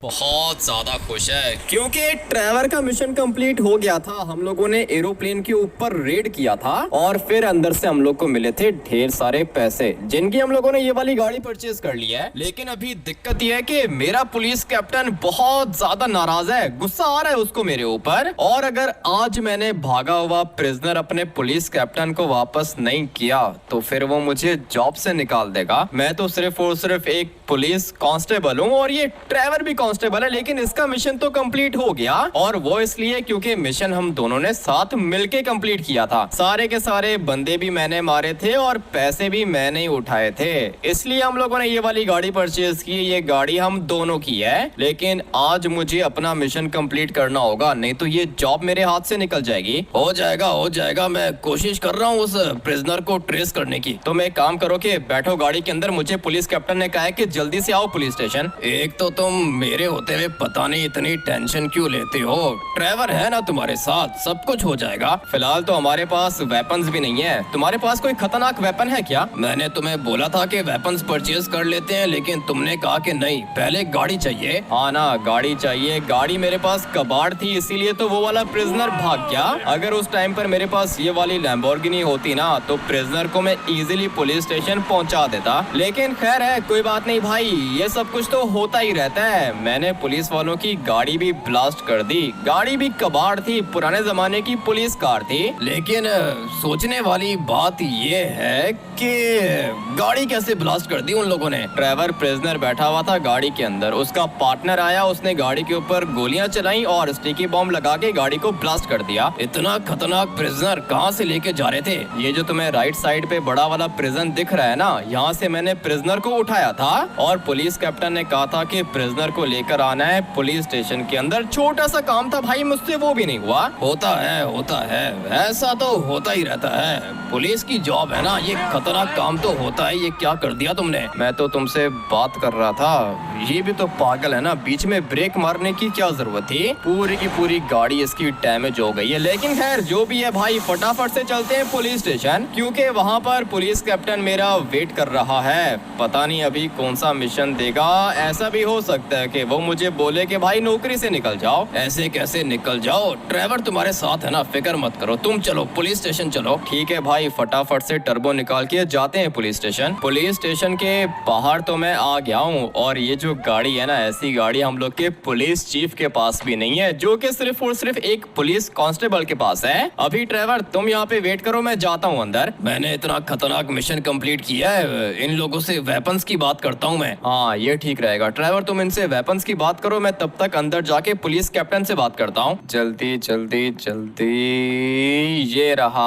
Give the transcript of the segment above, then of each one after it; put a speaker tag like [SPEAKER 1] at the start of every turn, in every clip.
[SPEAKER 1] बहुत ज्यादा खुश है क्योंकि ट्रेवर का मिशन कंप्लीट हो गया था। हम लोगों ने एरोप्लेन के ऊपर रेड किया था और फिर अंदर से हम लोग को मिले थे ढेर सारे पैसे, जिनकी हम लोगों ने ये वाली गाड़ी परचेज कर ली है। लेकिन अभी दिक्कत ये है कि मेरा पुलिस कैप्टन बहुत ज्यादा नाराज है, गुस्सा आ रहा है उसको मेरे ऊपर। और अगर आज मैंने भागा हुआ प्रिजनर अपने पुलिस कैप्टन को वापस नहीं किया तो फिर वो मुझे जॉब से निकाल देगा। मैं तो सिर्फ और सिर्फ एक पुलिस कांस्टेबल हूँ और ये ट्रेवर भी कांस्टेबल है, लेकिन इसका मिशन तो कंप्लीट हो गया। और वो इसलिए क्योंकि मिशन हम दोनों ने साथ मिलके कंप्लीट किया था। सारे के सारे बंदे भी मैंने मारे थे और पैसे भी मैंने ही उठाए थे, इसलिए हम लोगों ने ये वाली गाड़ी परचेज की। ये गाड़ी हम दोनों की है, लेकिन आज मुझे अपना मिशन कंप्लीट करना होगा, नहीं तो ये जॉब मेरे हाथ से निकल जाएगी। हो जाएगा, मैं कोशिश कर रहा हूँ उस प्रिजनर को ट्रेस करने की। तो मैं काम करो कि बैठो गाड़ी के अंदर, मुझे पुलिस कैप्टन ने कहा है कि जल्दी से आओ पुलिस स्टेशन। एक तो तुम मेरे होते हुए पता नहीं इतनी टेंशन क्यों लेते हो। ट्रेवर है ना तुम्हारे साथ, सब कुछ हो जाएगा। फिलहाल तो हमारे पास वेपन्स भी नहीं है। तुम्हारे पास कोई खतरनाक वेपन है क्या? मैंने तुम्हें बोला था कि वेपन्स परचेज कर लेते हैं, लेकिन तुमने कहा कि नहीं, पहले गाड़ी चाहिए। हाँ ना, गाड़ी चाहिए। गाड़ी मेरे पास कबाड़ थी, इसीलिए तो वो वाला प्रिजनर भाग गया। अगर उस टाइम पर मेरे पास ये वाली लैम्बोर्गिनी होती ना तो प्रिजनर को मैं इजीली पुलिस स्टेशन पहुंचा देता। लेकिन खैर है, कोई बात नहीं भाई, ये सब कुछ तो होता ही रहता है। मैंने पुलिस वालों की गाड़ी भी ब्लास्ट कर दी। गाड़ी भी कबाड़ थी, पुराने जमाने की पुलिस कार थी। लेकिन सोचने वाली बात ये है कि गाड़ी कैसे ब्लास्ट कर दी उन लोगों ने। ट्रेवर प्रिजनर बैठा हुआ था गाड़ी के अंदर, उसका पार्टनर आया, उसने गाड़ी के ऊपर गोलियां चलाई और स्टिकी बॉम्ब लगा के गाड़ी को ब्लास्ट कर दिया। इतना खतरनाक प्रिजनर कहाँ से लेके जा रहे थे? ये जो तुम्हें राइट साइड पे बड़ा वाला प्रिजन दिख रहा है ना, यहाँ से मैंने प्रिजनर को उठाया था और पुलिस कैप्टन ने कहा था कि प्रिजनर को लेकर आना है पुलिस स्टेशन के अंदर। छोटा सा काम था भाई, मुझसे वो भी नहीं हुआ। होता है, ऐसा तो होता ही रहता है। पुलिस की जॉब है ना, ये खतरनाक काम तो होता है। ये क्या कर दिया तुमने? मैं तो तुमसे बात कर रहा था। ये भी तो पागल है ना, बीच में ब्रेक मारने की क्या जरूरत थी? पूरी की पूरी गाड़ी इसकी डैमेज हो गई है। लेकिन खैर जो भी है भाई, फटाफट से चलते हैं पुलिस स्टेशन, क्योंकि वहाँ पर पुलिस कैप्टन मेरा वेट कर रहा है। पता नहीं अभी कौन सा मिशन देगा। ऐसा भी हो सकता है कि वो मुझे बोले कि भाई नौकरी से निकल जाओ। ऐसे कैसे निकल जाओ? ट्रेवर तुम्हारे साथ है ना, फिक्र मत करो, तुम चलो पुलिस स्टेशन चलो। ठीक है भाई, फटाफट से टर्बो निकाल के जाते हैं पुलिस स्टेशन। पुलिस स्टेशन के बाहर तो मैं आ गया हूँ और ये जो गाड़ी है ना, ऐसी गाड़ी हम लोग के पुलिस चीफ के पास भी नहीं है, जो कि सिर्फ और सिर्फ एक पुलिस कांस्टेबल के पास है। अभी ट्रेवर तुम यहाँ पे वेट करो, मैं जाता हूँ अंदर। मैंने इतना खतरनाक मिशन कंप्लीट किया है, इन लोगों से वेपन्स की बात करता हूँ मैं। हाँ ये ठीक रहेगा। ट्रेवर तुम इनसे वेपन्स की बात करो, मैं तब तक अंदर जाके पुलिस कैप्टन से बात करता हूँ। जल्दी जल्दी जल्दी, ये रहा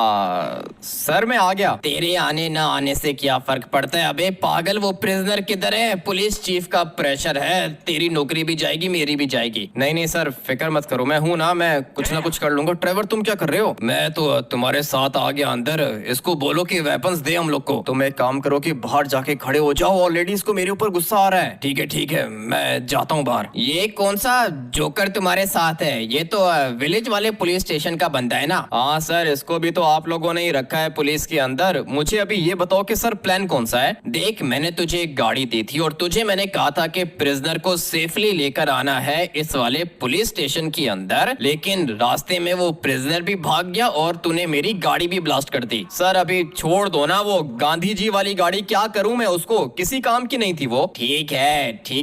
[SPEAKER 1] सर, मैं आ गया। तेरे आने ना आने से क्या फर्क पड़ता है? अबे पागल, वो प्रिजनर किधर है? पुलिस चीफ का प्रेशर है, तेरी नौकरी भी जाएगी, मेरी भी जाएगी। नहीं सर, फिक्र मत करो, मैं हूँ ना, मैं कुछ ना कुछ कर लूंगा। ट्रेवर तुम क्या कर रहे हो? मैं तो तुम्हारे साथ आ गया अंदर। इसको बोलो कि वेपन्स दे हम लोग को। तुम एक काम करो कि बाहर जाके खड़े हो जाओ, ऑलरेडी इसको मेरे ऊपर गुस्सा आ रहा है। ठीक है, मैं जाता हूँ बाहर। ये कौन सा जोकर तुम्हारे साथ है? ये तो विलेज वाले पुलिस स्टेशन का बंदा है ना? हाँ सर, इसको भी तो आप लोगों ने ही रखा है पुलिस के अंदर। मुझे अभी ये बताओ कि सर प्लान कौन सा है? देख, मैंने तुझे एक गाड़ी दी थी और तुझे मैंने कहा था कि प्रिजनर को सेफली लेकर आना है इस वाले पुलिस स्टेशन के अंदर, लेकिन रास्ते में वो प्रिजनर भी भाग गया और तूने मेरी गाड़ी भी ब्लास्ट कर दी। सर अभी छोड़ दो ना, वो गांधी जी वाली गाड़ी क्या करूं मैं उसको, किसी काम की नहीं थी वो। ठीक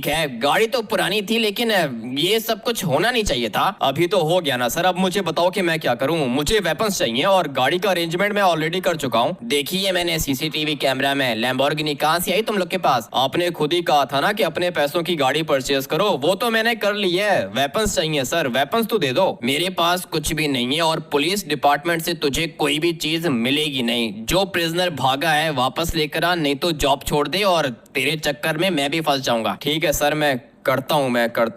[SPEAKER 1] है, गाड़ी तो पुरानी थी, लेकिन ये सब कुछ होना नहीं चाहिए था। अभी तो हो गया ना सर, अब मुझे बताओ कि मैं क्या करूं। मुझे वेपन्स चाहिए और गाड़ी का अरेंजमेंट मैं ऑलरेडी कर चुका हूं। देखिए मैंने सीसीटीवी कैमरा में। लैम्बोर्गिनी कहां से आई तुम लोग के पास? आपने खुद ही कहा था ना कि अपने पैसों की गाड़ी परचेज करो, वो तो मैंने कर ली है। वेपन्स चाहिए सर, वेपन्स तो दे दो। मेरे पास कुछ भी नहीं है और पुलिस डिपार्टमेंट से तुझे कोई भी चीज मिलेगी नहीं। जो प्रिजनर भागा है वापस लेकर आ, नहीं तो जॉब छोड़ दे और तेरे चक्कर में मैं भी फंस जाऊंगा। ठीक है सर, मैं करता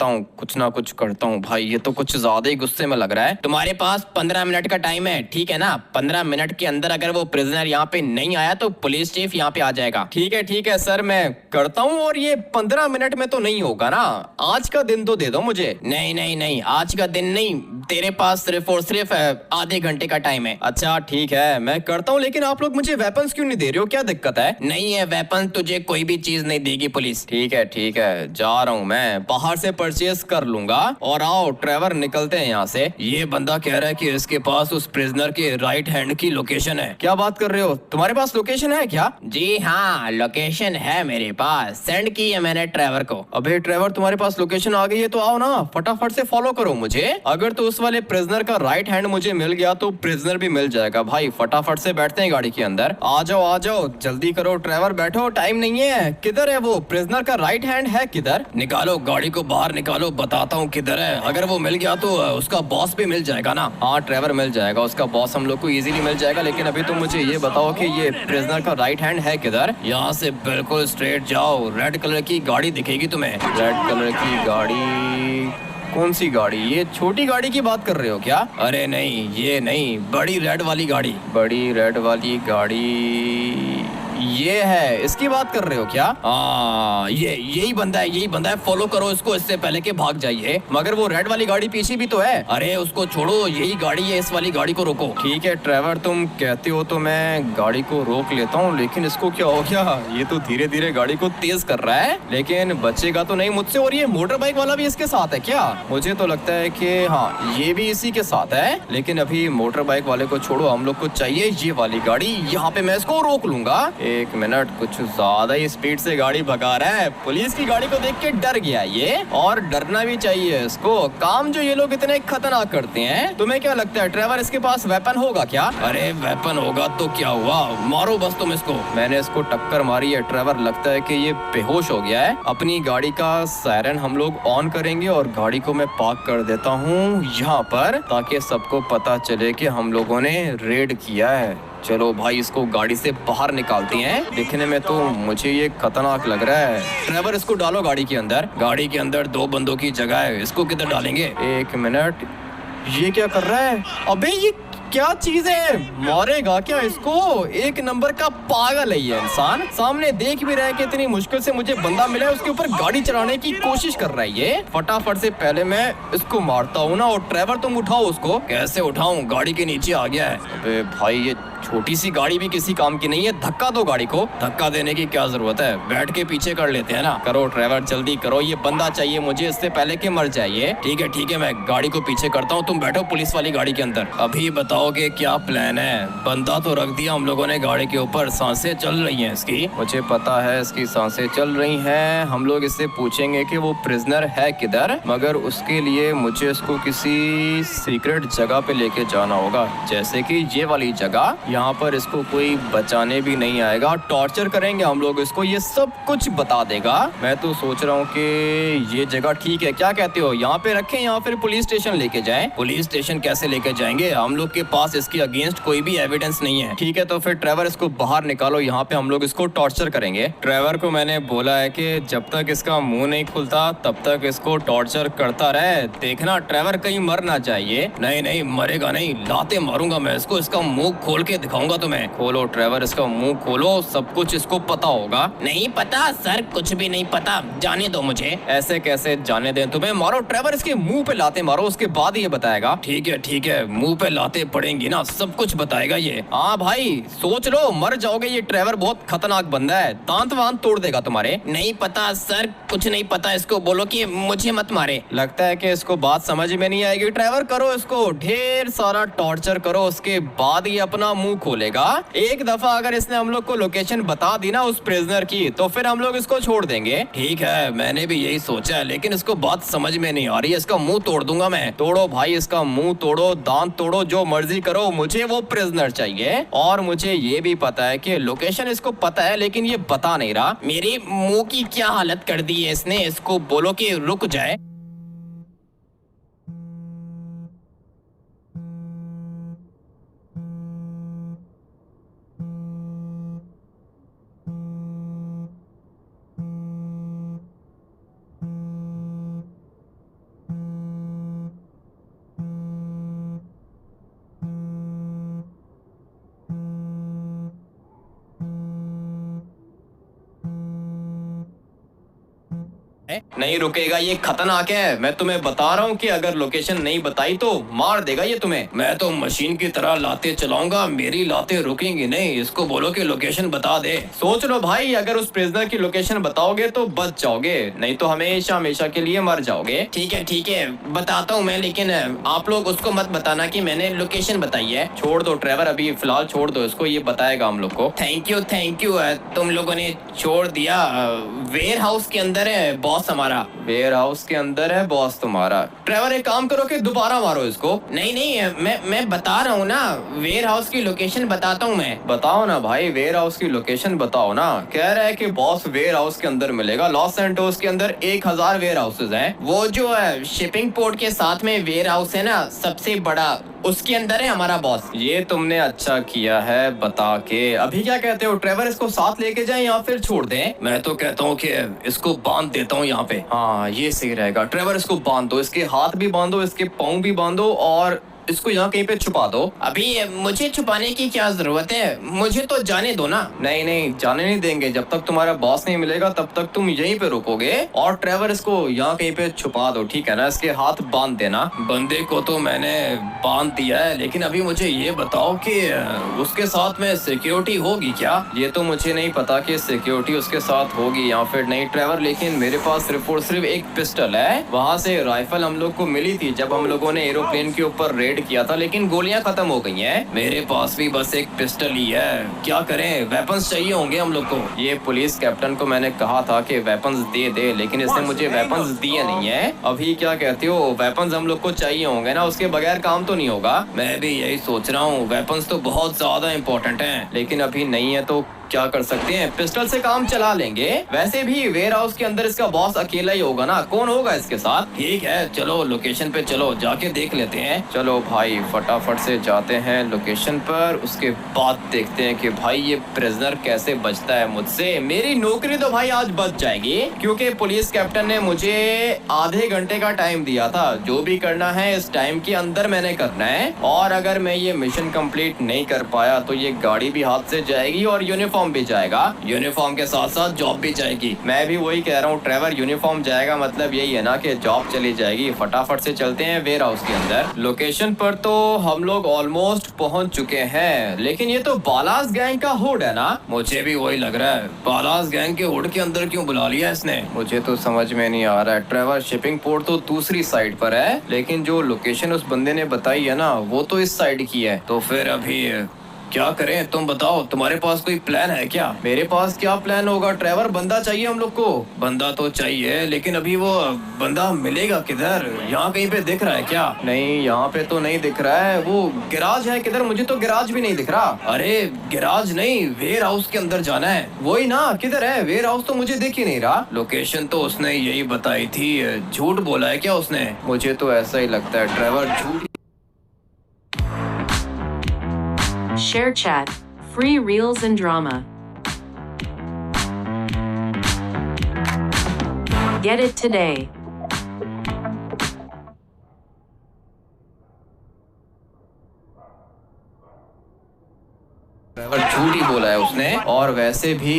[SPEAKER 1] हूँ, कुछ ना कुछ करता हूँ। भाई ये तो कुछ ज्यादा ही गुस्से में लग रहा है। तुम्हारे पास 15 मिनट का टाइम है, ठीक है ना? 15 मिनट के अंदर अगर वो प्रिजनर यहाँ पे नहीं आया तो पुलिस चीफ यहाँ पे आ जाएगा। ठीक है सर, मैं करता हूँ। और ये 15 मिनट में तो नहीं होगा ना? आज का दिन तो दे दो मुझे। नहीं, आज का दिन नहीं, तेरे पास सिर्फ और सिर्फ आधे घंटे का टाइम है। अच्छा ठीक है, मैं करता हूँ, लेकिन आप लोग मुझे वेपन्स क्यों नहीं दे रहे हो? क्या दिक्कत है? नहीं है वेपन, तुझे कोई भी चीज नहीं देगी पुलिस। ठीक है, जा रहा हूँ मैं। मैं बाहर से परचेज कर लूंगा। और आओ ट्रेवर निकलते हैं यहाँ से। ये बंदा कह रहा है कि इसके पास उस प्रिजनर के राइट हैंड की लोकेशन है। क्या बात कर रहे हो, तुम्हारे पास लोकेशन है क्या?
[SPEAKER 2] जी हाँ, लोकेशन है मेरे पास, सेंड की है मैंने ट्रेवर को।
[SPEAKER 1] अबे ट्रेवर, तुम्हारे पास लोकेशन आ गई है तो आओ ना, फटाफट से फॉलो करो मुझे। अगर तो उस वाले प्रिजनर का राइट हैंड मुझे मिल गया तो प्रिजनर भी मिल जाएगा। भाई फटाफट से बैठते हैं गाड़ी के अंदर। आ जाओ जल्दी करो ट्रेवर, बैठो, टाइम नहीं है। किधर है वो प्रिजनर का राइट हैंड है किधर?
[SPEAKER 2] निकालो गाड़ी को बाहर निकालो, बताता हूँ किधर है। अगर वो मिल गया तो उसका बॉस भी मिल जाएगा ना।
[SPEAKER 1] हाँ ट्रेवर मिल जाएगा, उसका बॉस हम लोग को इजीली मिल जाएगा। लेकिन अभी तुम मुझे ये बताओ कि ये प्रिजनर का राइट हैंड है किधर?
[SPEAKER 2] यहाँ से बिल्कुल स्ट्रेट जाओ, रेड कलर की गाड़ी दिखेगी तुम्हें।
[SPEAKER 1] रेड कलर की गाड़ी? कौन सी गाड़ी? ये छोटी गाड़ी की बात कर रहे हो क्या?
[SPEAKER 2] अरे नहीं, ये नहीं, बड़ी रेड वाली गाड़ी।
[SPEAKER 1] बड़ी रेड वाली गाड़ी ये है, इसकी बात कर रहे हो क्या?
[SPEAKER 2] हाँ, यही बंदा है, फॉलो करो इसको, इससे पहले के भाग जाइए।
[SPEAKER 1] मगर वो रेड वाली गाड़ी पीछे भी तो है।
[SPEAKER 2] अरे उसको छोड़ो, यही गाड़ी है, इस वाली गाड़ी को रोको।
[SPEAKER 1] ठीक है ट्रेवर, तुम कहते हो तो मैं गाड़ी को रोक लेता हूँ। लेकिन इसको क्या हो गया? ये तो धीरे धीरे गाड़ी को तेज कर रहा है, लेकिन बचेगा तो नहीं मुझसे। और ये मोटर बाइक वाला भी इसके साथ है क्या? मुझे तो लगता है कि हाँ, ये भी इसी के साथ है। लेकिन अभी मोटर बाइक वाले को छोड़ो, हम लोग को चाहिए ये वाली गाड़ी। यहाँ पे मैं इसको रोक लूंगा। एक मिनट, कुछ ज्यादा ही स्पीड से गाड़ी भगा रहा है। पुलिस की गाड़ी को देख के डर गया ये, और डरना भी चाहिए इसको। काम जो ये लोग इतने खतरनाक करते हैं। तुम्हें क्या लगता है ट्रेवर, इसके पास वेपन होगा क्या?
[SPEAKER 2] अरे वेपन होगा तो क्या हुआ, मारो बस तुम इसको।
[SPEAKER 1] मैंने इसको टक्कर मारी है ट्रेवर, लगता है कि ये बेहोश हो गया है। अपनी गाड़ी का सायरन हम लोग ऑन करेंगे और गाड़ी को मैं पार्क कर देता हूँ यहाँ पर, ताकि सबको पता चले कि हम लोगों ने रेड किया है। चलो भाई, इसको गाड़ी से बाहर निकालते हैं। दिखने में तो मुझे ये खतरनाक लग रहा है। ट्रेवर, इसको डालो गाड़ी के अंदर।
[SPEAKER 2] गाड़ी के अंदर 2 बंदों की जगह है, इसको किधर डालेंगे?
[SPEAKER 1] एक मिनट, ये क्या कर रहा है? अबे ये क्या चीज है? मारेगा क्या इसको? एक नंबर का पागल है ये इंसान। सामने देख भी रहा है कि इतनी मुश्किल से मुझे बंदा मिला है, उसके ऊपर गाड़ी चलाने की कोशिश कर रहा है ये। फटाफट से पहले मैं इसको मारता हूँ ना। और ट्रेवर, तुम उठाओ उसको।
[SPEAKER 2] कैसे उठाऊं? गाड़ी के नीचे आ गया है।
[SPEAKER 1] अबे भाई, ये छोटी सी गाड़ी भी किसी काम की नहीं है। धक्का दो गाड़ी को।
[SPEAKER 2] धक्का देने की क्या जरूरत है, बैठ के पीछे कर लेते हैं ना।
[SPEAKER 1] करो ट्रेवर, जल्दी करो, ये बंदा चाहिए मुझे, इससे पहले कि मर जाइए।
[SPEAKER 2] ठीक है, मैं गाड़ी को पीछे करता हूँ, तुम बैठो पुलिस वाली गाड़ी के अंदर। अभी बताओ कि क्या प्लान है? बंदा तो रख दिया हम लोगों ने गाड़ी के ऊपर, सांसें चल रही हैं इसकी।
[SPEAKER 1] मुझे पता है इसकी सांसें चल रही हैं। हम लोग इससे पूछेंगे कि वो प्रिजनर है किधर, मगर उसके लिए मुझे इसको किसी सीक्रेट जगह पे लेके जाना होगा, जैसे कि ये वाली जगह। यहाँ पर इसको कोई बचाने भी नहीं आएगा। टॉर्चर करेंगे हम लोग इसको, ये सब कुछ बता देगा। मैं तो सोच रहा हूँ कि ये जगह ठीक है, क्या कहते हो? यहाँ पे रखें या फिर पुलिस स्टेशन लेके जाएं?
[SPEAKER 2] पुलिस स्टेशन कैसे लेके जाएंगे? हम लोग के पास इसके अगेंस्ट कोई भी एविडेंस नहीं है।
[SPEAKER 1] ठीक है, तो फिर ट्रेवर, इसको बाहर निकालो। यहाँ पे हम लोग इसको टॉर्चर करेंगे। ट्रेवर को मैंने बोला है कि जब तक इसका मुंह नहीं खुलता तब तक इसको टॉर्चर करता रहे। देखना ट्रेवर, कहीं मर ना चाहिए।
[SPEAKER 2] नहीं, मरेगा नहीं, लाते मारूंगा मैं इसको। इसका मुंह खोल के दिखाऊंगा तुम्हें।
[SPEAKER 1] खोलो ट्रेवर, इसका मुंह खोलो, सब कुछ इसको पता होगा।
[SPEAKER 2] नहीं पता सर, कुछ भी नहीं पता, जाने दो मुझे।
[SPEAKER 1] ऐसे कैसे जाने दें तुम्हें? मारो ट्रेवर, इसके मुंह पे लाते मारो, उसके बाद ये बताएगा।
[SPEAKER 2] ठीक है, मुंह पे लाते पड़ेंगी ना, सब कुछ बताएगा ये।
[SPEAKER 1] हाँ भाई, सोच लो, मर जाओगे। ये ट्रेवर बहुत खतरनाक बंदा है, दांत वांत तोड़ देगा तुम्हारे।
[SPEAKER 2] नहीं पता सर, कुछ नहीं पता, इसको बोलो कि मुझे मत मारे।
[SPEAKER 1] लगता है कि इसको बात समझ में नहीं आएगी। ट्रेवर, करो इसको ढेर सारा टॉर्चर करो, उसके बाद ये अपना मुंह खोलेगा। एक दफा अगर इसने हम लोग को लोकेशन बता दी ना उस प्रिजनर की, तो फिर हम लोग इसको छोड़ देंगे।
[SPEAKER 2] ठीक है, मैंने भी यही सोचा है, लेकिन इसको बात समझ में नहीं आ रही है। इसका मुंह तोड़ दूंगा मैं।
[SPEAKER 1] तोड़ो भाई, इसका मुंह तोड़ो, दांत तोड़ो, जो मर्जी करो, मुझे वो प्रिजनर चाहिए। और मुझे ये भी पता है कि लोकेशन इसको पता है, लेकिन ये बता नहीं रहा।
[SPEAKER 2] मेरे मुंह की क्या हालत कर दी है इसने। इसको बोलो कि रुक जाए। नहीं रुकेगा, ये खतरनाक है। मैं तुम्हें बता रहा हूँ कि अगर लोकेशन नहीं बताई तो मार देगा ये तुम्हें। मैं तो मशीन की तरह लाते चलाऊंगा, मेरी लाते रुकेंगी नहीं। इसको बोलो कि लोकेशन बता दे। सोच लो भाई, अगर उस प्रिजनर की लोकेशन बताओगे तो बच जाओगे, नहीं तो हमेशा हमेशा के लिए मर जाओगे। ठीक है बताता हूँ मैं, लेकिन आप लोग उसको मत बताना कि मैंने लोकेशन बताई है। छोड़ दो ट्रेवर, अभी फिलहाल छोड़ दो इसको, ये बताएगा हम लोग को। थैंक यू तुम लोगों ने छोड़ दिया। वेयर हाउस के अंदर है बॉस हमारा। वेयर हाउस के अंदर है बॉस तुम्हारा। ट्रेवर एक काम करो कि दोबारा मारो इसको। नहीं मैं बता रहा हूँ ना, वेयर हाउस की लोकेशन बताता हूँ मैं। बताओ ना भाई, वेयर हाउस की लोकेशन बताओ ना। कह रहा है कि बॉस वेयर हाउस के अंदर मिलेगा। लॉस सैंटोस के अंदर 1000 वेयर हाउसेज हैं। वो जो है शिपिंग पोर्ट के साथ में वेयर हाउस है ना, सबसे बड़ा, उसके अंदर है हमारा बॉस। ये तुमने अच्छा किया है बता के। अभी क्या कहते हो ट्रेवर, इसको साथ लेके जाएं या फिर छोड़ दें? मैं तो कहता हूँ कि इसको बांध देता हूँ यहाँ पे। हाँ ये सही रहेगा। ट्रेवर इसको बांध दो, इसके हाथ भी बांधो, इसके पाँव भी बांधो और इसको यहाँ कहीं पे छुपा दो। अभी मुझे छुपाने की क्या जरूरत है, मुझे तो जाने दो ना। नहीं जाने नहीं देंगे, जब तक तुम्हारा बॉस नहीं मिलेगा तब तक तुम यहीं पे रुकोगे। और ट्रेवर इसको यहाँ कहीं पे छुपा दो, ठीक है ना? इसके हाथ बांध देना। बंदे को तो मैंने बांध दिया है, लेकिन अभी मुझे ये बताओ कि उसके साथ में सिक्योरिटी होगी क्या? ये तो मुझे नहीं पता कि सिक्योरिटी उसके साथ होगी या फिर नहीं ट्रेवर, लेकिन मेरे पास सिर्फ और सिर्फ एक पिस्टल है। वहाँ से राइफल हम लोग को मिली थी जब हम लोगों ने एरोप्लेन के ऊपर रेड किया था, लेकिन गोलियां खत्म हो गई हैं। मेरे पास भी बस एक पिस्टल ही है, क्या करें? वेपन्स चाहिए होंगे हम लोग को। ये पुलिस कैप्टन को मैंने कहा था कि वेपन्स दे, लेकिन इसने मुझे वेपन्स दिए नहीं है। अभी क्या कहते हो, वेपन्स हम लोग को चाहिए होंगे ना, उसके बगैर काम तो नहीं होगा। मैं भी यही सोच रहा हूँ, वेपन्स तो बहुत ज्यादा इम्पोर्टेंट है, लेकिन अभी नहीं है तो क्या कर सकते हैं, पिस्टल से काम चला लेंगे। वैसे भी वेयर हाउस के अंदर इसका बॉस अकेला ही होगा ना, कौन होगा इसके साथ? ठीक है चलो लोकेशन पे चलो, जाके देख लेते हैं। चलो भाई फटाफट से जाते हैं लोकेशन पर, उसके बाद देखते हैं कि भाई ये प्रिजनर कैसे बचता है मुझसे। मेरी नौकरी तो भाई आज बच जाएगी, क्योंकि पुलिस कैप्टन ने मुझे आधे घंटे का टाइम दिया था। जो भी करना है इस टाइम के अंदर मैंने करना है, और अगर मैं ये मिशन कंप्लीट नहीं कर पाया तो ये गाड़ी भी हाथ से जाएगी और यूनिफॉर्म भी जाएगा। यूनिफॉर्म के साथ साथ जॉब भी जाएगी। मैं भी वही कह रहा हूँ ट्रेवर, यूनिफॉर्म जाएगा मतलब यही है ना कि जॉब चली जाएगी। फटाफट से चलते हैं वेयर हाउस के अंदर। लोकेशन पर तो हम लोग ऑलमोस्ट पहुंच चुके हैं, लेकिन ये तो बालास गैंग का हुड है ना? मुझे भी वही लग रहा है। बालास गैंग के हुड के अंदर क्यों बुला लिया इसने, मुझे तो समझ में नहीं आ रहा है। ट्रेवर शिपिंग पोर्ट तो दूसरी साइड पर है, लेकिन जो लोकेशन उस बंदे ने बताई है ना, वो तो इस साइड की है। तो फिर अभी क्या करें, तुम बताओ, तुम्हारे पास कोई प्लान है क्या? मेरे पास क्या प्लान होगा ट्रेवर, बंदा चाहिए हम लोग को। बंदा तो चाहिए, लेकिन अभी वो बंदा मिलेगा किधर? यहाँ कहीं पे दिख रहा है क्या? नहीं यहाँ पे तो नहीं दिख रहा है। वो गैराज है किधर? मुझे तो गैराज भी नहीं दिख रहा। अरे गैराज नहीं, वेयर हाउस के अंदर जाना है। वही ना, किधर है वेयर हाउस? तो मुझे दिख ही नहीं रहा। लोकेशन तो उसने यही बताई थी, झूठ बोला है क्या उसने? मुझे तो ऐसा ही लगता है ट्रेवर झूठ।
[SPEAKER 3] Share chat, free reels and drama. Get it today.
[SPEAKER 2] और झूठ ही बोला है उसने, और वैसे भी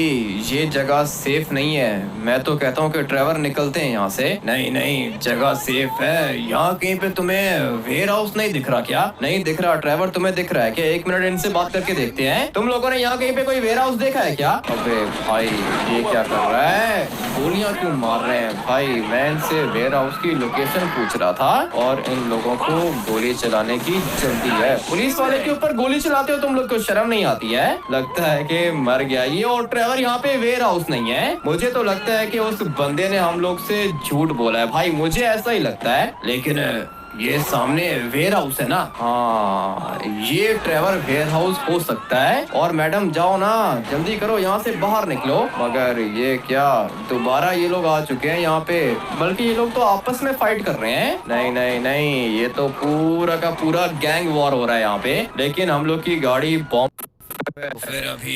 [SPEAKER 2] ये जगह सेफ नहीं है। मैं तो कहता हूँ कि ट्रेवर निकलते हैं यहाँ से। नहीं जगह सेफ है। यहाँ कहीं पे तुम्हें वेयर हाउस नहीं दिख रहा क्या? नहीं दिख रहा ट्रेवर, तुम्हें दिख रहा है क्या? एक मिनट इनसे बात करके देखते हैं। तुम लोगों ने यहाँ कहीं पे कोई वेयर हाउस देखा है क्या? अबे भाई ये क्या कर रहा है, गोलियां क्यों मार रहे हैं भाई? मैं इनसे वेयर हाउस की लोकेशन पूछ रहा था और इन लोगों को गोली चलाने की जल्दी है। पुलिस वाले के ऊपर गोली चलाते हो तुम लोग को शर्म नहीं आती है? लगता है कि मर गया ये। और ट्रेवर यहाँ पे वेयर हाउस नहीं है। मुझे तो लगता है कि उस बंदे ने हम लोग से झूठ बोला है भाई, मुझे ऐसा ही लगता है। लेकिन ये सामने वेयर हाउस है ना? हाँ ये ट्रेवर वेयर हाउस हो सकता है। और मैडम जाओ ना, जल्दी करो, यहाँ से बाहर निकलो। मगर ये क्या, दोबारा ये लोग आ चुके हैं यहाँ पे, बल्कि ये लोग तो आपस में फाइट कर रहे हैं। नहीं ये तो पूरा का पूरा गैंग वॉर हो रहा है यहाँ पे। लेकिन हम लोग की गाड़ी बॉम्ब। फिर अभी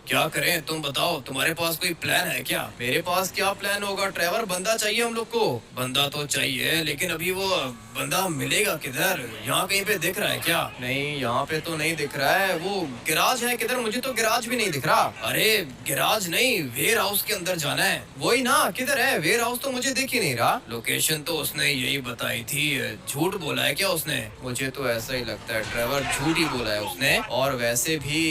[SPEAKER 2] क्या करें तुम बताओ, तुम्हारे पास कोई प्लान है क्या? मेरे पास क्या प्लान होगा ट्रेवर, बंदा चाहिए हम लोग को। बंदा तो चाहिए लेकिन अभी वो बंदा मिलेगा किधर? यहाँ कहीं पे दिख रहा है क्या? नहीं यहाँ पे तो नहीं दिख रहा है। वो गिराज है किधर? मुझे तो गिराज भी नहीं दिख रहा। अरे गिराज नहीं, वेयर हाउस के अंदर जाना है। वही ना, किधर है वेयर हाउस? तो मुझे दिख ही नहीं रहा। लोकेशन तो उसने यही बताई थी। झूठ बोला है क्या उसने? मुझे तो ऐसा ही लगता है ट्रेवर, झूठ ही बोला है उसने। और वैसे भी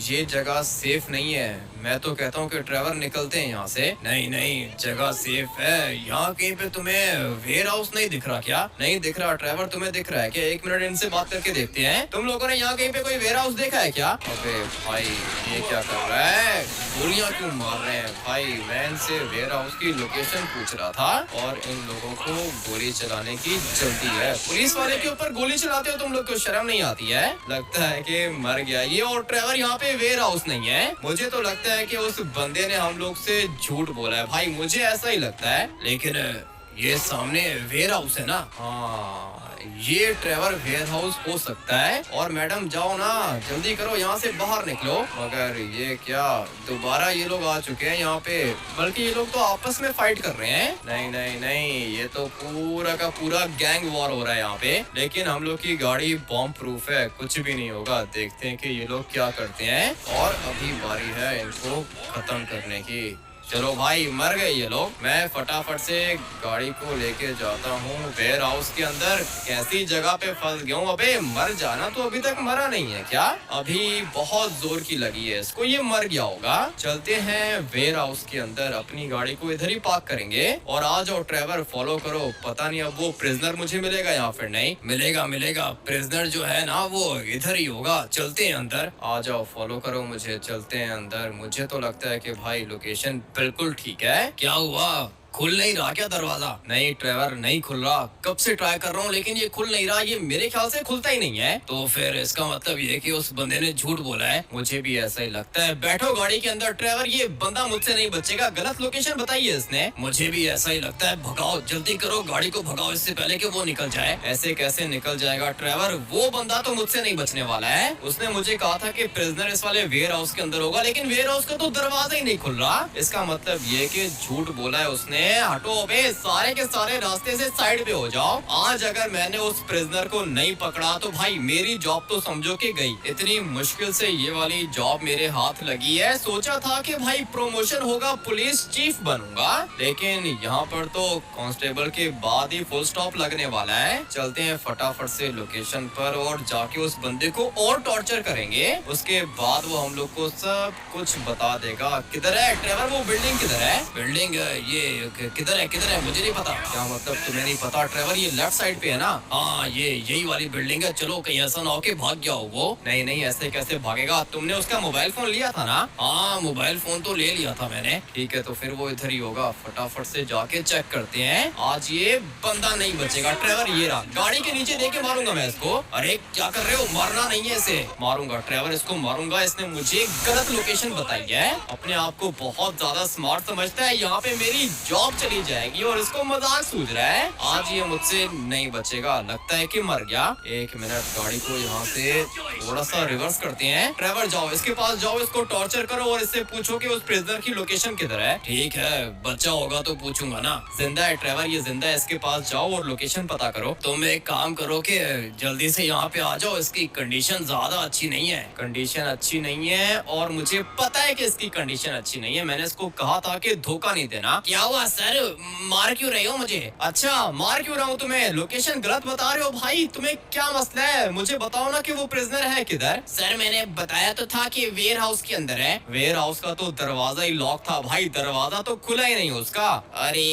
[SPEAKER 2] ये जगह सेफ नहीं है। मैं तो कहता हूँ कि ट्रेवर निकलते हैं यहाँ से। नहीं नहीं जगह सेफ है। यहाँ कहीं पे तुम्हें वेयर हाउस नहीं दिख रहा क्या? नहीं दिख रहा ट्रेवर, तुम्हें दिख रहा है क्या? एक मिनट इनसे बात करके देखते हैं। तुम लोगों ने यहाँ कहीं पे कोई वेयर हाउस देखा है क्या? अबे भाई ये क्या कर रहा है? गोलियां क्यों मार रहे हैं भाई? मैं इनसे वेयर हाउस की लोकेशन पूछ रहा था और इन लोगों को गोली चलाने की जल्दी है। पुलिस वाले के ऊपर गोली चलाते हो तुम लोग को शर्म नहीं आती है? लगता है कि मर गया ये। और ट्रेवर यहाँ पे वेयर हाउस नहीं है। मुझे तो लगता है कि उस बंदे ने हम लोग से झूठ बोला है भाई, मुझे ऐसा ही लगता है। लेकिन ये सामने वेयर हाउस है ना? हाँ ये ट्रेवर वेयर हाउस हो सकता है। और मैडम जाओ ना, जल्दी करो यहाँ से बाहर निकलो। मगर ये क्या, दोबारा ये लोग आ चुके हैं यहाँ पे? बल्कि ये लोग तो आपस में फाइट कर रहे हैं। नहीं नहीं नहीं ये तो पूरा का पूरा गैंग वॉर हो रहा है यहाँ पे। लेकिन हम लोग की गाड़ी बॉम्ब प्रूफ है, कुछ भी नहीं होगा। देखते हैं कि ये लोग क्या करते हैं। और अभी बारी है इनको खत्म करने की। चलो भाई मर गए ये लोग। मैं फटाफट से गाड़ी को लेके जाता हूँ वेयर हाउस के अंदर। कैसी जगह पे फंस गया हूँ। अबे मर जाना, तो अभी तक मरा नहीं है क्या? अभी बहुत जोर की लगी है इसको, ये मर गया होगा। चलते हैं वेयर हाउस के अंदर, अपनी गाड़ी को इधर ही पार्क करेंगे। और आ जाओ ट्रेवर, फॉलो करो। पता नहीं अब वो प्रिजनर मुझे मिलेगा या फिर नहीं मिलेगा। मिलेगा प्रिजनर जो है ना वो इधर ही होगा। चलते हैं अंदर, आ जाओ फॉलो करो मुझे। चलते हैं अंदर। मुझे तो लगता है कि भाई लोकेशन बिल्कुल ठीक है। क्या हुआ, खुल नहीं रहा क्या दरवाजा? नहीं ट्रेवर नहीं खुल रहा, कब से ट्राई कर रहा हूँ लेकिन ये खुल नहीं रहा। ये मेरे ख्याल से खुलता ही नहीं है। तो फिर इसका मतलब ये कि उस बंदे ने झूठ बोला है। मुझे भी ऐसा ही लगता है। बैठो गाड़ी के अंदर ट्रेवर, ये बंदा मुझसे नहीं बचेगा। गलत लोकेशन बताई है इसने। मुझे भी ऐसा ही लगता है। भगाओ जल्दी करो, गाड़ी को भगाओ इससे पहले कि वो निकल जाए। ऐसे कैसे निकल जाएगा ट्रेवर? वो बंदा तो मुझसे नहीं बचने वाला है। उसने मुझे कहा था कि प्रिजनर इस वाले वेयर हाउस के अंदर होगा, लेकिन वेयर हाउस का तो दरवाजा ही नहीं खुल रहा। इसका मतलब ये कि झूठ बोला है उसने। हटो बे, सारे के सारे रास्ते से साइड पे हो जाओ। आज अगर मैंने उस प्रिजनर को नहीं पकड़ा तो भाई मेरी जॉब तो समझो कि गई। इतनी मुश्किल से ये वाली जॉब मेरे हाथ लगी है। सोचा था कि भाई प्रमोशन होगा, पुलिस चीफ बनूंगा, लेकिन यहाँ पर तो कांस्टेबल के बाद ही फुल स्टॉप लगने वाला है। चलते हैं फटाफट से लोकेशन पर और जाके उस बंदे को और टॉर्चर करेंगे। उसके बाद वो हम लोग को सब कुछ बता देगा। किधर है ट्रेवर? वो बिल्डिंग किधर है? बिल्डिंग ये किधर है? किधर है मुझे नहीं पता। क्या मतलब तुम्हें नहीं पता ट्रेवर? ये लेफ्ट साइड पे है ना? हाँ ये यही वाली बिल्डिंग है। चलो कहीं ऐसा ना हो कि भाग गया हो वो। नहीं नहीं ऐसे कैसे भागेगा? तुमने उसका मोबाइल फोन लिया था ना? हाँ मोबाइल फोन तो ले लिया था मैंने। ठीक है तो फिर वो इधर ही होगा। फटाफट से जाके चेक करते हैं। आज ये बंदा नहीं बचेगा। ट्रेवर ये रहा, गाड़ी के नीचे देके मारूंगा मैं इसको। अरे क्या कर रहे हो? मारना नहीं है इसे। मारूंगा ट्रेवर, इसको मारूंगा। इसने मुझे गलत लोकेशन बताई है। अपने आप को बहुत ज्यादा स्मार्ट समझता है। यहाँ पे मेरी जॉब चली जाएगी और इसको मजाक सूझ रहा है। आज ये मुझसे नहीं बचेगा। लगता है कि मर गया। एक मिनट, गाड़ी को यहाँ से थोड़ा सा रिवर्स करते हैं। ट्रेवर जाओ इसके पास जाओ, इसको टॉर्चर करो और इससे पूछो कि उस प्रिजनर की लोकेशन किधर है। ठीक है बच्चा होगा तो पूछूंगा ना। जिंदा है ट्रेवर, ये जिंदा है। इसके पास जाओ और लोकेशन पता करो। तुम एक काम करो कि जल्दी से यहाँ पे आ जाओ। इसकी कंडीशन ज्यादा अच्छी नहीं है। कंडीशन अच्छी नहीं है और मुझे पता है कि इसकी कंडीशन अच्छी नहीं है। मैंने इसको कहा था कि धोखा नहीं देना। क्या हुआ सर, मार क्यों रहे हो मुझे? अच्छा मार क्यों रहा हूँ तुम्हें? लोकेशन गलत बता रहे हो भाई। तुम्हें क्या मसला है? मुझे बताओ ना कि वो प्रिजनर है किधर। सर मैंने बताया तो था कि वेयर हाउस के अंदर है। वेयर हाउस का तो दरवाजा ही लॉक था भाई, दरवाजा तो खुला ही नहीं उसका। अरे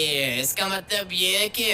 [SPEAKER 2] इसका मतलब ये है कि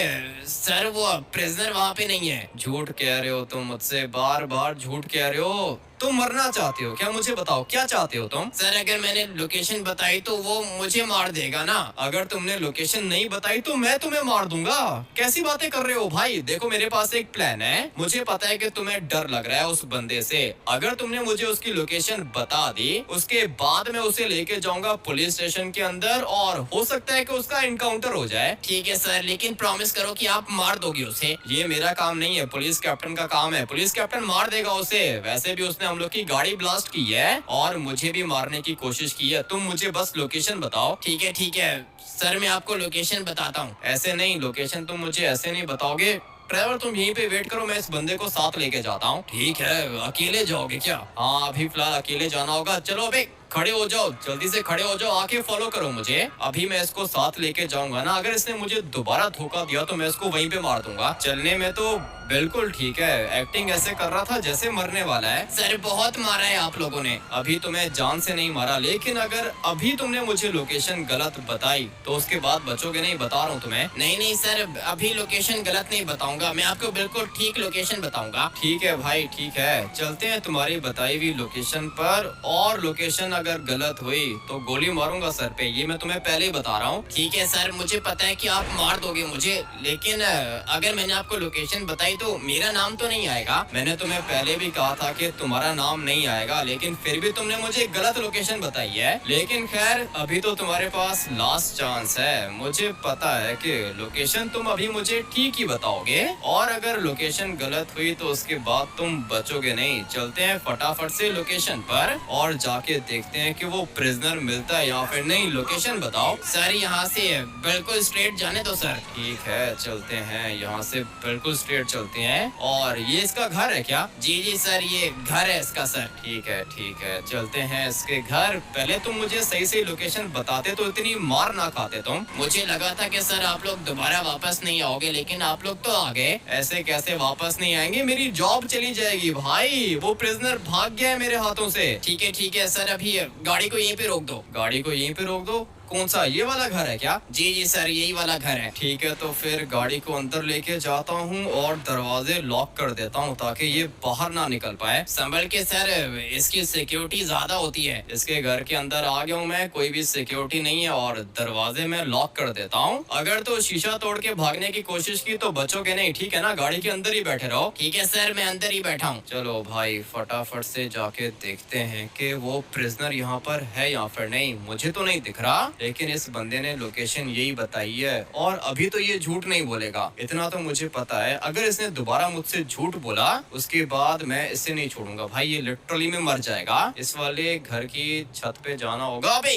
[SPEAKER 2] सर वो प्रिजनर वहाँ पे नहीं है। झूठ कह रहे हो तुम मुझसे, बार बार झूठ कह रहे हो। तुम मरना चाहते हो क्या? मुझे बताओ क्या चाहते हो तुम? सर अगर मैंने लोकेशन बताई तो वो मुझे मार देगा ना। अगर तुमने लोकेशन नहीं बताई तो मैं तुम्हें मार दूंगा। कैसी बातें कर रहे हो भाई? देखो मेरे पास एक प्लान है। मुझे पता है कि तुम्हें डर लग रहा है उस बंदे से। अगर तुमने मुझे उसकी लोकेशन बता दी, उसके बाद मैं उसे लेके जाऊंगा पुलिस स्टेशन के अंदर और हो सकता है कि उसका इनकाउंटर हो जाए। ठीक है सर, लेकिन प्रॉमिस करो कि आप मार दोगे उसे। ये मेरा काम नहीं है, पुलिस कैप्टन का काम है। पुलिस कैप्टन मार देगा उसे। वैसे भी उसने उसने हम लोग की गाड़ी ब्लास्ट की है और मुझे भी मारने की कोशिश की है। तुम मुझे बस लोकेशन बताओ। ठीक है सर, मैं आपको लोकेशन बताता हूँ। ऐसे नहीं, लोकेशन तुम मुझे ऐसे नहीं बताओगे। ड्राइवर तुम यहीं पे वेट करो, मैं इस बंदे को साथ लेके जाता हूँ। ठीक है, अकेले जाओगे क्या? हाँ, अभी फिलहाल अकेले जाना होगा। चलो अबे खड़े हो जाओ, जल्दी से खड़े हो जाओ, आके फॉलो करो मुझे। अभी मैं इसको साथ लेके जाऊंगा ना, अगर इसने मुझे दोबारा धोखा दिया तो मैं इसको वहीं पे मार दूंगा। चलने में तो बिल्कुल ठीक है, एक्टिंग ऐसे कर रहा था जैसे मरने वाला है। सर बहुत मारा है आप लोगों ने। अभी तुम्हें जान से नहीं मारा, लेकिन अगर अभी तुमने मुझे लोकेशन गलत बताई तो उसके बाद बचोगे नहीं, बता रहा हूँ तुम्हें। नहीं सर, अभी लोकेशन गलत नहीं बताऊंगा, मैं आपको बिल्कुल ठीक लोकेशन बताऊंगा। ठीक है भाई, ठीक है, चलते हैं तुम्हारी बताई हुई लोकेशन पर। और लोकेशन अगर गलत हुई तो गोली मारूंगा सर पे, ये मैं तुम्हें पहले ही बता रहा हूँ। ठीक है सर, मुझे पता है कि आप मार दोगे मुझे, लेकिन अगर मैंने आपको लोकेशन बताई तो मेरा नाम तो नहीं आएगा। मैंने तुम्हें पहले भी कहा था कि तुम्हारा नाम नहीं आएगा, लेकिन फिर भी तुमने मुझे गलत लोकेशन बताई है। लेकिन खैर, अभी तो तुम्हारे पास लास्ट चांस है। मुझे पता है कि लोकेशन तुम अभी मुझे ठीक ही बताओगे, और अगर लोकेशन गलत हुई तो उसके बाद तुम बचोगे नहीं। चलते हैं फटाफट से लोकेशन पर और जाके देखते हैं कि वो प्रिजनर मिलता है या फिर नहीं। लोकेशन बताओ सर। यहाँ से बिल्कुल स्ट्रेट जाने दो सर। ठीक है, चलते हैं, यहाँ से बिल्कुल स्ट्रेट चलते हैं। और ये इसका घर है क्या? जी सर, ये घर है इसका सर। ठीक है, चलते हैं इसके घर। पहले तुम मुझे सही से लोकेशन बताते तो इतनी मार ना खाते तुम। मुझे लगा था कि सर आप लोग दोबारा वापस नहीं आओगे, लेकिन आप लोग तो आ गए। ऐसे कैसे वापस नहीं आएंगे, मेरी जॉब चली जाएगी भाई। वो प्रिजनर भाग गया है मेरे हाथों से। ठीक है सर, अभी गाड़ी को यहीं पे रोक दो। गाड़ी को यहीं पे रोक दो? कौन सा, ये वाला घर है क्या? जी सर, यही वाला घर है। ठीक है, तो फिर गाड़ी को अंदर लेके जाता हूँ और दरवाजे लॉक कर देता हूँ ताकि ये बाहर ना निकल पाए। संभल के सर, इसकी सिक्योरिटी ज्यादा होती है। इसके घर के अंदर आ गया हूँ मैं, कोई भी सिक्योरिटी नहीं है और दरवाजे में लॉक कर देता हूँ। अगर तो शीशा तोड़ के भागने की कोशिश की तो बचोगे नहीं, ठीक है ना? गाड़ी के अंदर ही बैठे रहो। ठीक है सर, मैं अंदर ही बैठा हूँ। चलो भाई, फटाफट से जाके देखते हैं कि वो प्रिजनर यहाँ पर है या फिर नहीं। मुझे तो नहीं दिख रहा, लेकिन इस बंदे ने लोकेशन यही बताई है और अभी तो ये झूठ नहीं बोलेगा, इतना तो मुझे पता है। अगर इसने दोबारा मुझसे झूठ बोला उसके बाद मैं इसे नहीं छोड़ूंगा भाई, ये लिटरली में मर जाएगा। इस वाले घर की छत पे जाना होगा। अबे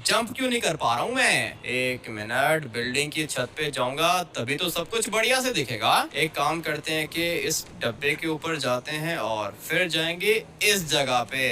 [SPEAKER 2] जंप क्यों नहीं कर पा रहा हूँ मैं? एक मिनट, बिल्डिंग की छत पे जाऊंगा तभी तो सब कुछ बढ़िया से दिखेगा। एक काम करते हैं कि इस डब्बे के ऊपर जाते हैं और फिर जाएंगे इस जगह पे।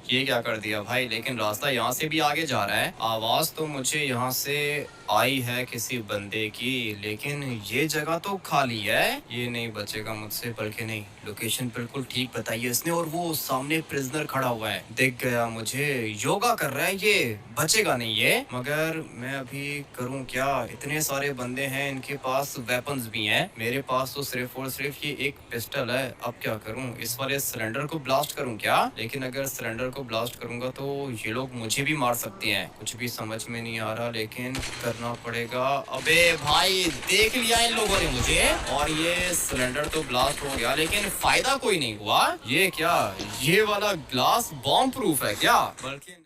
[SPEAKER 2] ये क्या कर दिया भाई, लेकिन रास्ता यहाँ से भी आगे जा रहा है। आवाज तो मुझे यहाँ से आई है किसी बंदे की, लेकिन ये जगह तो खाली है। ये नहीं बचेगा मुझसे, बल्कि नहीं, लोकेशन बिल्कुल ठीक बताई है इसने। और वो सामने प्रिजनर खड़ा हुआ है, दिख गया मुझे, योगा कर रहा है। ये बचेगा नहीं ये। मगर मैं अभी करूँ क्या? इतने सारे बंदे हैं, इनके पास वेपन्स भी हैं, मेरे पास तो सिर्फ और सिर्फ ये एक पिस्टल है। अब क्या करूँ? इस वाले सिलेंडर को ब्लास्ट करूँ क्या? लेकिन अगर सिलेंडर को ब्लास्ट करूंगा तो ये लोग मुझे भी मार सकते हैं। कुछ भी समझ में नहीं आ रहा, लेकिन करना पड़ेगा। अबे भाई, देख लिया इन लोगों ने मुझे, और ये सिलेंडर तो ब्लास्ट हो गया, लेकिन फायदा कोई नहीं हुआ। ये क्या, ये वाला ग्लास बॉम्ब प्रूफ है क्या? बल्कि